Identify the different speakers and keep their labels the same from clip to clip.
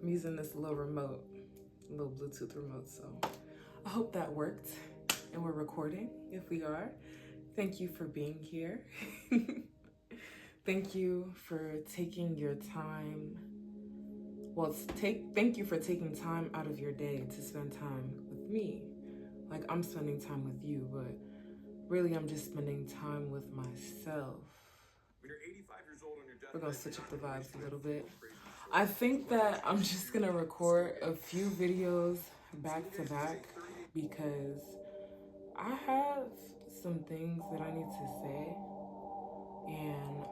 Speaker 1: I'm using this little remote, little Bluetooth remote, so I hope that worked and we're recording. If we are, thank you for being here. Thank you for taking your time. Well, thank you for taking time out of your day to spend time with me. Like I'm spending time with you, but really I'm just spending time with myself. We're gonna switch up the vibes a little bit. I think that I'm just gonna record a few videos back to back because I have some things that I need to say, and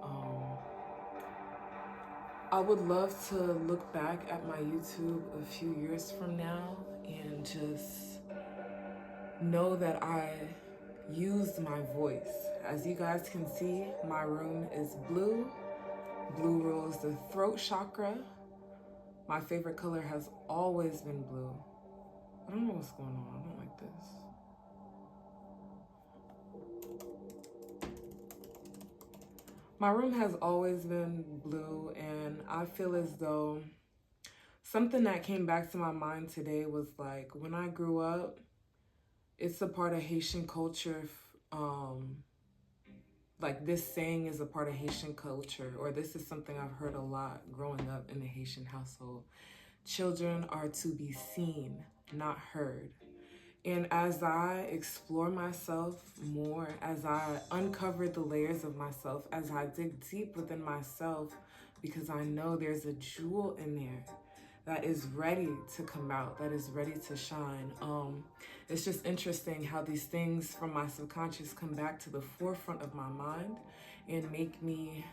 Speaker 1: I would love to look back at my YouTube a few years from now and just know that I used my voice. As you guys can see, my room is blue. Blue rules the throat chakra. My favorite color has always been blue. I don't know what's going on. I don't like this. My room has always been blue, and I feel as though something that came back to my mind today was like when I grew up, it's a part of Haitian culture. Like this saying is a part of Haitian culture, or this is something I've heard a lot growing up in the Haitian household. Children are to be seen, not heard. And as I explore myself more, as I uncover the layers of myself, as I dig deep within myself, because I know there's a jewel in there that is ready to come out, that is ready to shine. It's just interesting how these things from my subconscious come back to the forefront of my mind and make me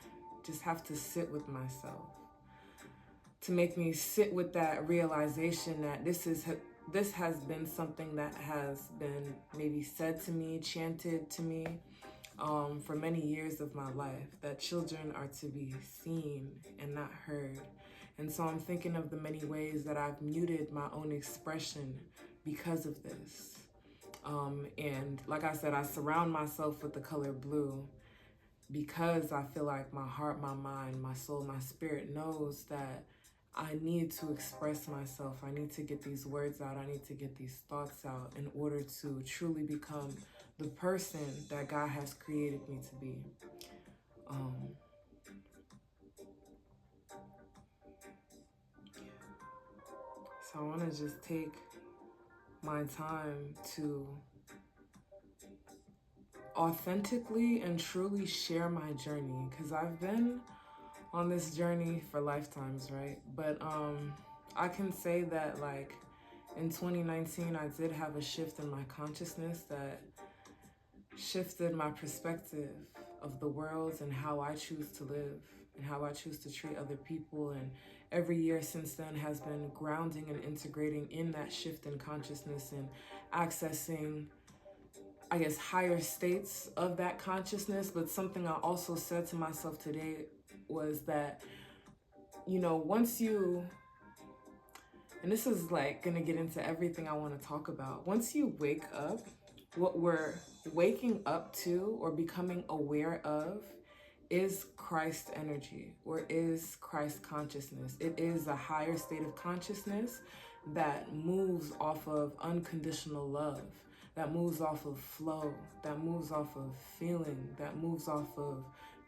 Speaker 1: just have to sit with myself, to make me sit with that realization that this has been something that has been maybe said to me, chanted to me for many years of my life, that children are to be seen and not heard. And so I'm thinking of the many ways that I've muted my own expression because of this. And like I said, I surround myself with the color blue because I feel like my heart, my mind, my soul, my spirit knows that I need to express myself. I need to get these words out. I need to get these thoughts out in order to truly become the person that God has created me to be. So I want to just take my time to authentically and truly share my journey, because I've been on this journey for lifetimes, right? But I can say that like in 2019, I did have a shift in my consciousness that shifted my perspective of the world and how I choose to live and how I choose to treat other people. And every year since then has been grounding and integrating in that shift in consciousness and accessing, I guess, higher states of that consciousness. But something I also said to myself today was that, you know, once you, and this is like gonna get into everything I want to talk about, once you wake up, what we're waking up to or becoming aware of is Christ energy, or is Christ consciousness. It is a higher state of consciousness that moves off of unconditional love, that moves off of flow, that moves off of feeling, that moves off of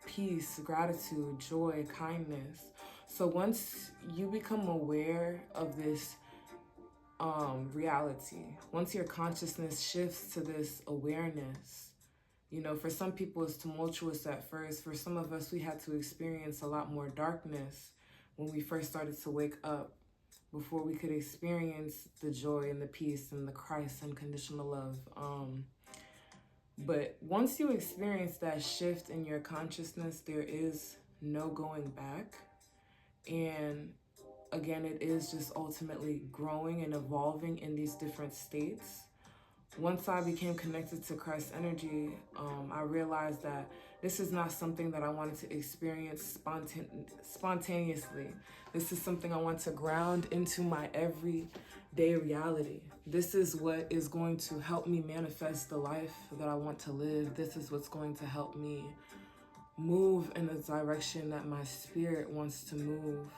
Speaker 1: peace, gratitude, joy, kindness. So once you become aware of this reality, once your consciousness shifts to this awareness, you know, for some people it's tumultuous at first. For some of us, we had to experience a lot more darkness when we first started to wake up, before we could experience the joy and the peace and the Christ unconditional love. But once you experience that shift in your consciousness, there is no going back. And again, it is just ultimately growing and evolving in these different states. Once I became connected to Christ energy, I realized that this is not something that I wanted to experience spontaneously. This is something I want to ground into my everyday reality. This is what is going to help me manifest the life that I want to live. This is what's going to help me move in the direction that my spirit wants to move.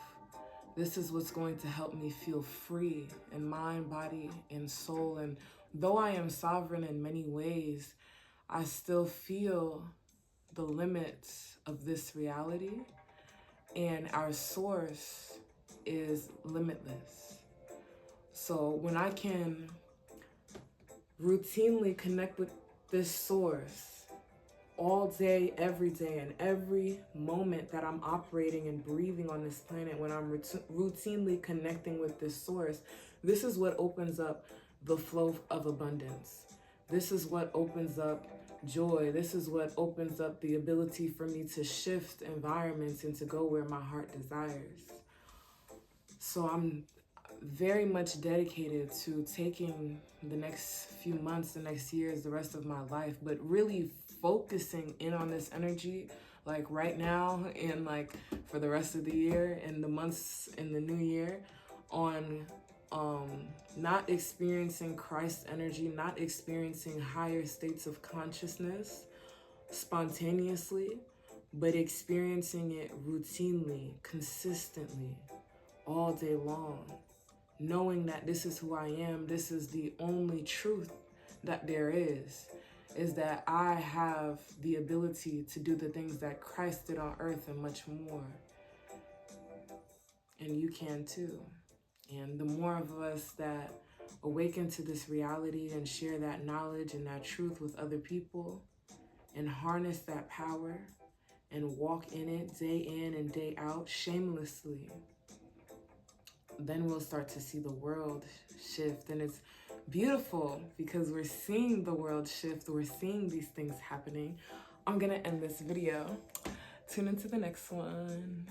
Speaker 1: This is what's going to help me feel free in mind, body, and soul. And though I am sovereign in many ways, I still feel the limits of this reality, and our source is limitless. So when I can routinely connect with this source all day, every day, and every moment that I'm operating and breathing on this planet, when I'm routinely connecting with this source, this is what opens up the flow of abundance. This is what opens up joy. This is what opens up the ability for me to shift environments and to go where my heart desires. So I'm very much dedicated to taking the next few months, the next years, the rest of my life, but really focusing in on this energy, like right now and like for the rest of the year and the months in the new year, on not experiencing Christ energy, not experiencing higher states of consciousness spontaneously, but experiencing it routinely, consistently, all day long. Knowing that this is who I am, this is the only truth that there is that I have the ability to do the things that Christ did on earth and much more. And you can too. And the more of us that awaken to this reality and share that knowledge and that truth with other people and harness that power and walk in it day in and day out shamelessly, then we'll start to see the world shift. And it's beautiful because we're seeing the world shift. We're seeing these things happening. I'm gonna end this video. Tune into the next one.